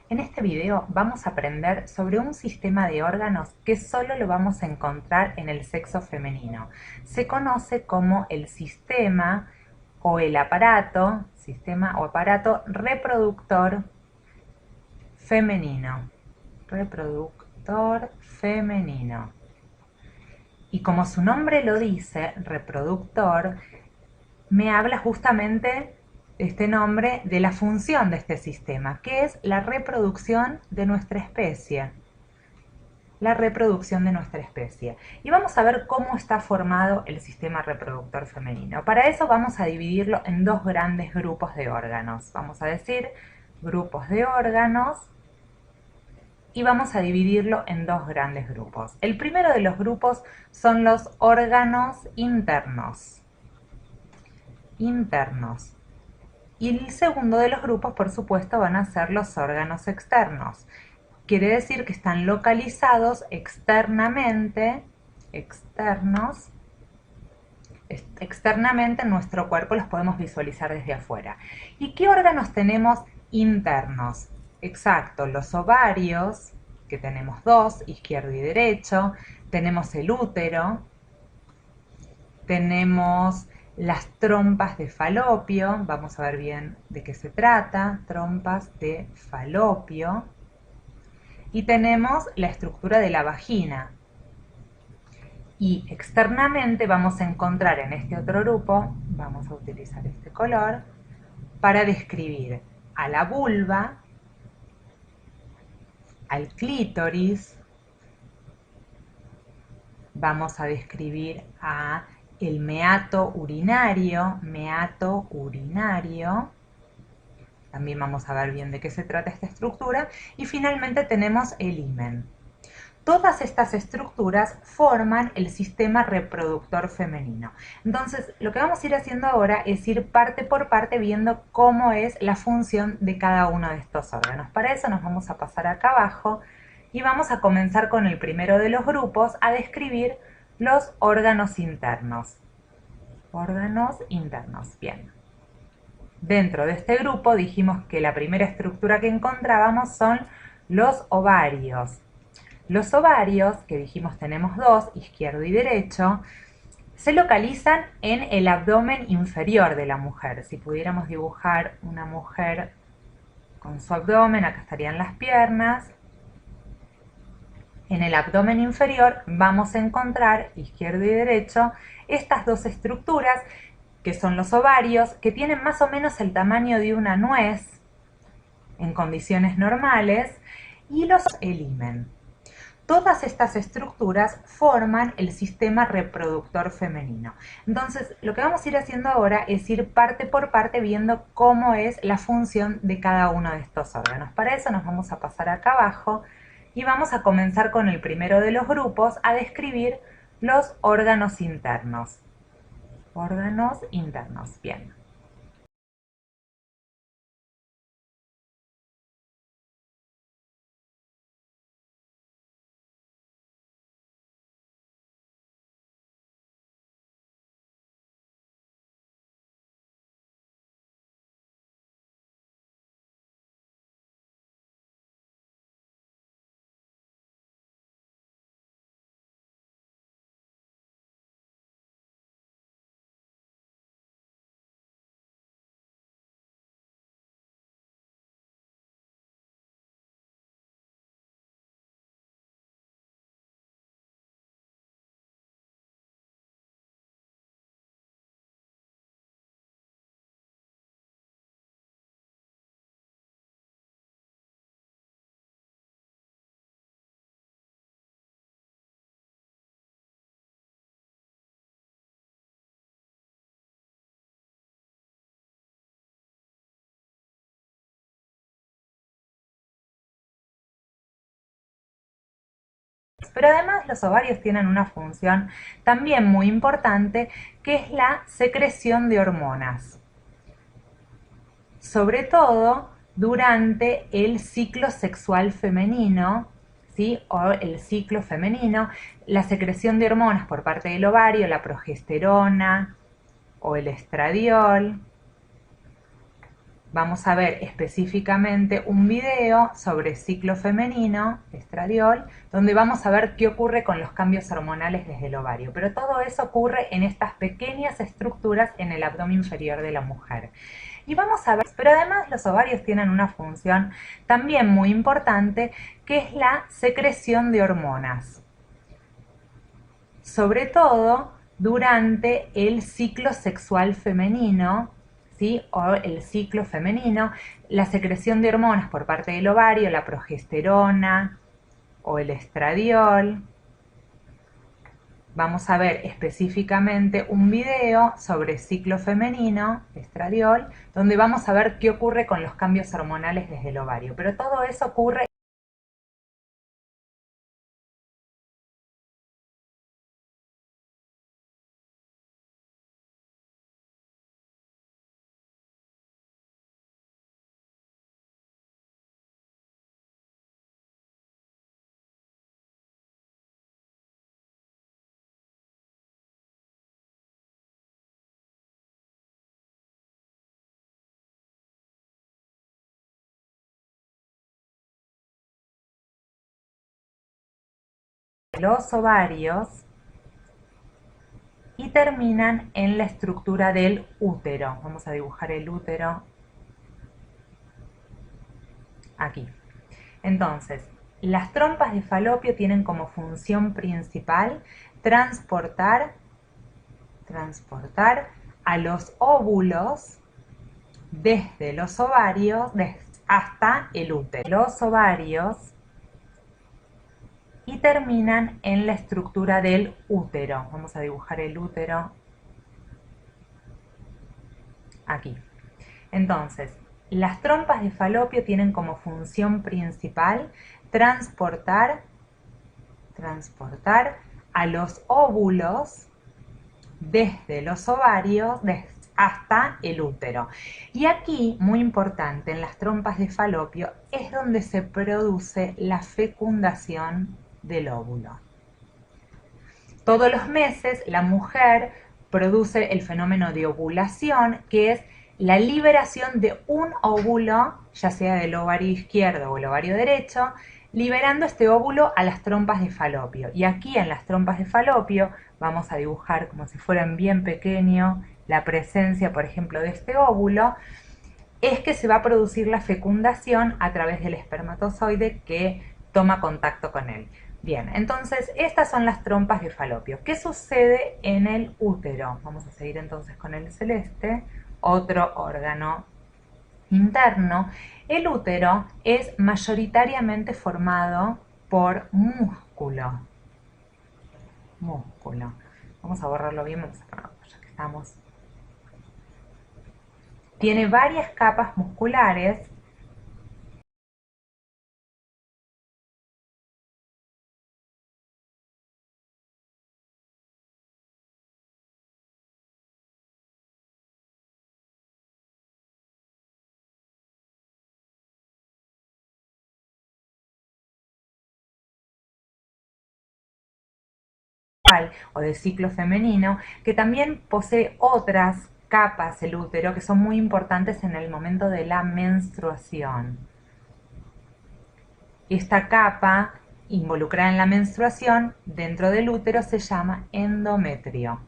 En este video vamos a aprender sobre un sistema de órganos que solo lo vamos a encontrar en el sexo femenino. Se conoce como el sistema o el aparato, sistema o aparato reproductor femenino. Reproductor femenino. Y como su nombre lo dice, reproductor, me habla justamente este nombre de la función de este sistema, que es la reproducción de nuestra especie. La reproducción de nuestra especie. Y vamos a ver cómo está formado el sistema reproductor femenino. Para eso vamos a dividirlo en dos grandes grupos de órganos. Vamos a decir grupos de órganos y vamos a dividirlo en dos grandes grupos. El primero de los grupos son los órganos internos. Y el segundo de los grupos, por supuesto, van a ser los órganos externos. Quiere decir que están localizados externamente en nuestro cuerpo, los podemos visualizar desde afuera. ¿Y qué órganos tenemos internos? Exacto, los ovarios, que tenemos dos, izquierdo y derecho, tenemos el útero, tenemos las trompas de falopio, vamos a ver bien de qué se trata, trompas de falopio, y tenemos la estructura de la vagina. Y externamente vamos a encontrar en este otro grupo, vamos a utilizar este color, para describir a la vulva, al clítoris, vamos a describir a el meato urinario, también vamos a ver bien de qué se trata esta estructura, y finalmente tenemos el himen. Todas estas estructuras forman el sistema reproductor femenino. Entonces, lo que vamos a ir haciendo ahora es ir parte por parte viendo cómo es la función de cada uno de estos órganos. Para eso nos vamos a pasar acá abajo y vamos a comenzar con el primero de los grupos a describir los órganos internos. Órganos internos, bien. Dentro de este grupo dijimos que la primera estructura que encontrábamos son los ovarios. Los ovarios, que dijimos tenemos dos, izquierdo y derecho, se localizan en el abdomen inferior de la mujer. Si pudiéramos dibujar una mujer con su abdomen, acá estarían las piernas. En el abdomen inferior vamos a encontrar, izquierdo y derecho, estas dos estructuras, que son los ovarios, que tienen más o menos el tamaño de una nuez en condiciones normales, y el himen. Todas estas estructuras forman el sistema reproductor femenino. Entonces, lo que vamos a ir haciendo ahora es ir parte por parte viendo cómo es la función de cada uno de estos órganos. Para eso nos vamos a pasar acá abajo y vamos a comenzar con el primero de los grupos a describir los órganos internos. Órganos internos, bien. Pero además los ovarios tienen una función también muy importante, que es la secreción de hormonas, sobre todo durante el ciclo sexual femenino, ¿sí? O el ciclo femenino, la secreción de hormonas por parte del ovario, la progesterona o el estradiol, vamos a ver específicamente un video sobre ciclo femenino, estradiol, donde vamos a ver qué ocurre con los cambios hormonales desde el ovario. Pero todo eso ocurre en estas pequeñas estructuras en el abdomen inferior de la mujer. Y vamos a ver, pero además los ovarios tienen una función también muy importante, que es la secreción de hormonas. Sobre todo durante el ciclo sexual femenino, ¿sí? O el ciclo femenino, la secreción de hormonas por parte del ovario, la progesterona o el estradiol. Vamos a ver específicamente un video sobre ciclo femenino, estradiol, donde vamos a ver qué ocurre con los cambios hormonales desde el ovario. Pero todo eso ocurre en los ovarios y terminan en la estructura del útero. Vamos a dibujar el útero aquí. Entonces, las trompas de falopio tienen como función principal transportar a los óvulos desde los ovarios hasta el útero. Los ovarios y terminan en la estructura del útero. Vamos a dibujar el útero aquí. Entonces, las trompas de falopio tienen como función principal transportar a los óvulos desde los ovarios hasta el útero. Y aquí, muy importante, en las trompas de falopio es donde se produce la fecundación del óvulo. Todos los meses la mujer produce el fenómeno de ovulación, que es la liberación de un óvulo, ya sea del ovario izquierdo o el ovario derecho, liberando este óvulo a las trompas de falopio. Y aquí en las trompas de falopio vamos a dibujar como si fueran bien pequeño la presencia, por ejemplo, de este óvulo, es que se va a producir la fecundación a través del espermatozoide que toma contacto con él. Bien, entonces estas son las trompas de falopio. ¿Qué sucede en el útero? Vamos a seguir entonces con el celeste, otro órgano interno. El útero es mayoritariamente formado por músculo. Vamos a borrarlo bien, vamos a ponerlo ya que estamos. Tiene varias capas musculares. O de ciclo femenino, que también posee otras capas el útero que son muy importantes en el momento de la menstruación. Esta capa involucrada en la menstruación dentro del útero se llama endometrio.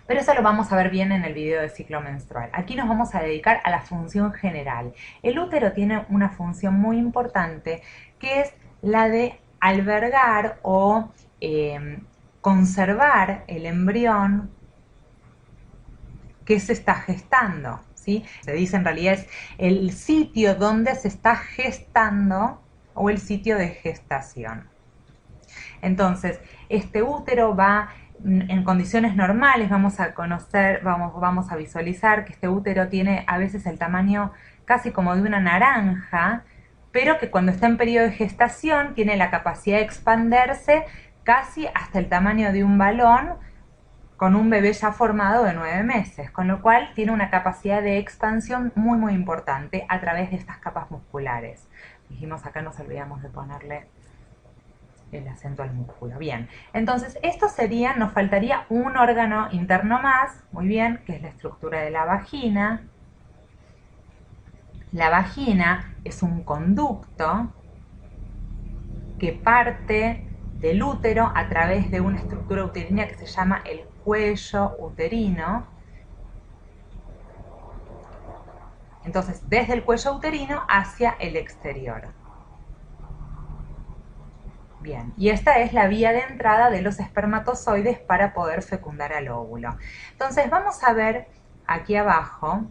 Pero eso lo vamos a ver bien en el video de ciclo menstrual. Aquí nos vamos a dedicar a la función general. El útero tiene una función muy importante, que es la de albergar o conservar el embrión que se está gestando, ¿sí? Se dice en realidad es el sitio donde se está gestando o el sitio de gestación. Entonces, este útero va en condiciones normales, vamos a visualizar que este útero tiene a veces el tamaño casi como de una naranja, pero que cuando está en periodo de gestación tiene la capacidad de expandirse casi hasta el tamaño de un balón con un bebé ya formado de 9 meses, con lo cual tiene una capacidad de expansión muy muy importante a través de estas capas musculares. Dijimos acá, nos olvidamos de ponerle el acento al músculo. Bien, entonces esto sería, nos faltaría un órgano interno más, muy bien, que es la estructura de la vagina. La vagina es un conducto que parte del útero a través de una estructura uterina que se llama el cuello uterino. Entonces, desde el cuello uterino hacia el exterior. Bien, y esta es la vía de entrada de los espermatozoides para poder fecundar al óvulo. Entonces, vamos a ver aquí abajo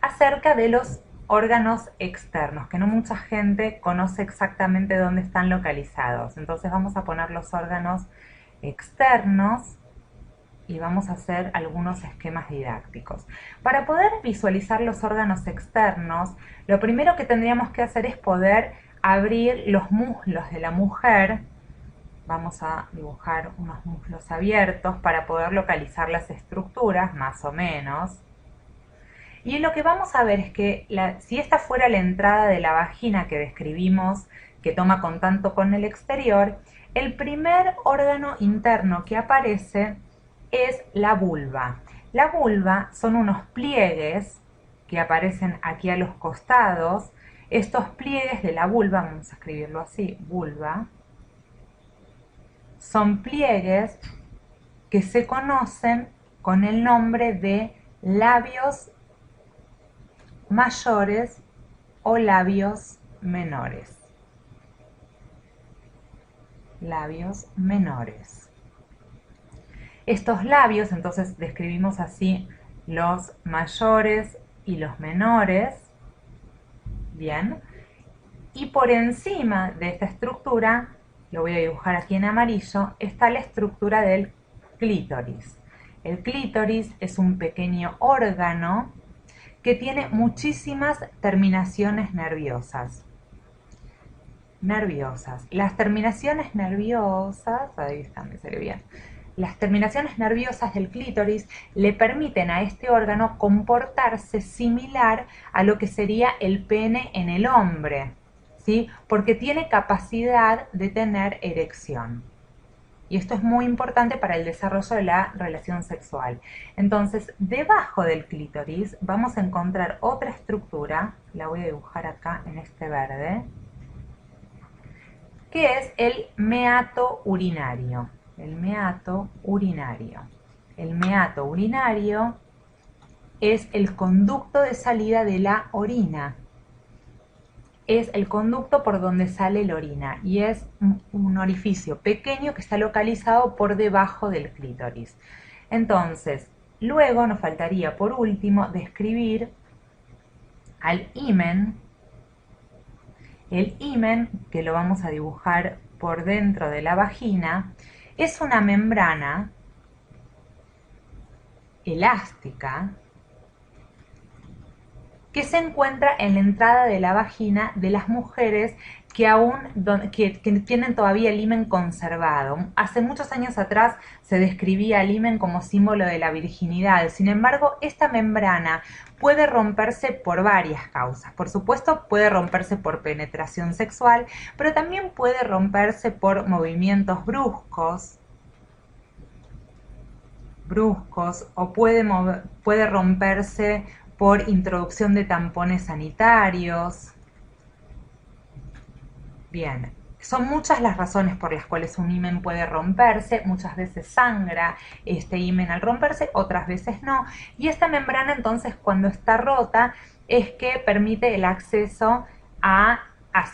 acerca de los órganos externos, que no mucha gente conoce exactamente dónde están localizados. Entonces vamos a poner los órganos externos y vamos a hacer algunos esquemas didácticos. Para poder visualizar los órganos externos, lo primero que tendríamos que hacer es poder abrir los muslos de la mujer. Vamos a dibujar unos muslos abiertos para poder localizar las estructuras, más o menos. Y lo que vamos a ver es que si esta fuera la entrada de la vagina que describimos, que toma contacto con el exterior, el primer órgano interno que aparece es la vulva. La vulva son unos pliegues que aparecen aquí a los costados. Estos pliegues de la vulva, vamos a escribirlo así, vulva, son pliegues que se conocen con el nombre de labios mayores o labios menores. Labios menores. Estos labios, entonces describimos así los mayores y los menores. Bien. Y por encima de esta estructura, lo voy a dibujar aquí en amarillo, está la estructura del clítoris. El clítoris es un pequeño órgano que tiene muchísimas terminaciones nerviosas. Las terminaciones nerviosas, ahí está, me salió bien. Las terminaciones nerviosas del clítoris le permiten a este órgano comportarse similar a lo que sería el pene en el hombre, ¿sí? Porque tiene capacidad de tener erección. Y esto es muy importante para el desarrollo de la relación sexual. Entonces, debajo del clítoris vamos a encontrar otra estructura, la voy a dibujar acá en este verde, que es el meato urinario. El meato urinario. El meato urinario es el conducto de salida de la orina. Es el conducto por donde sale la orina y es un orificio pequeño que está localizado por debajo del clítoris. Entonces, luego nos faltaría por último describir al himen. El himen, que lo vamos a dibujar por dentro de la vagina, es una membrana elástica que se encuentra en la entrada de la vagina de las mujeres que tienen todavía el himen conservado. Hace muchos años atrás se describía el himen como símbolo de la virginidad. Sin embargo, esta membrana puede romperse por varias causas. Por supuesto, puede romperse por penetración sexual, pero también puede romperse por movimientos bruscos o puede romperse por introducción de tampones sanitarios. Bien, son muchas las razones por las cuales un himen puede romperse. Muchas veces sangra este himen al romperse, otras veces no. Y esta membrana entonces cuando está rota es que permite el acceso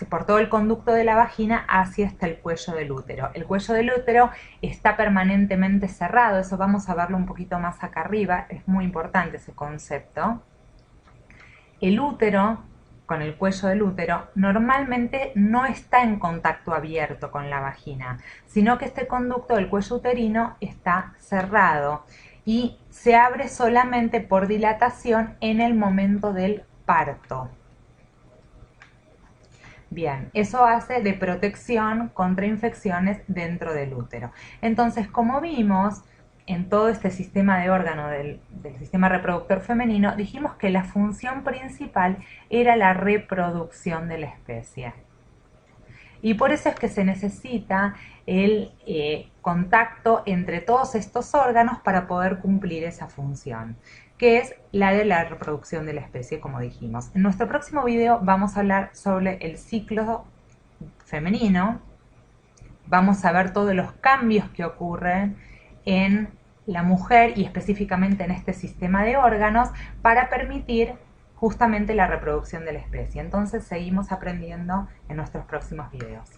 por todo el conducto de la vagina hacia hasta el cuello del útero. El cuello del útero está permanentemente cerrado, eso vamos a verlo un poquito más acá arriba, es muy importante ese concepto. El útero, con el cuello del útero, normalmente no está en contacto abierto con la vagina, sino que este conducto del cuello uterino está cerrado y se abre solamente por dilatación en el momento del parto. Bien, eso hace de protección contra infecciones dentro del útero. Entonces, como vimos, en todo este sistema de órgano del sistema reproductor femenino, dijimos que la función principal era la reproducción de la especie. Y por eso es que se necesita el contacto entre todos estos órganos para poder cumplir esa función, que es la de la reproducción de la especie, como dijimos. En nuestro próximo video vamos a hablar sobre el ciclo femenino, vamos a ver todos los cambios que ocurren en la mujer y específicamente en este sistema de órganos para permitir justamente la reproducción de la especie. Entonces seguimos aprendiendo en nuestros próximos videos.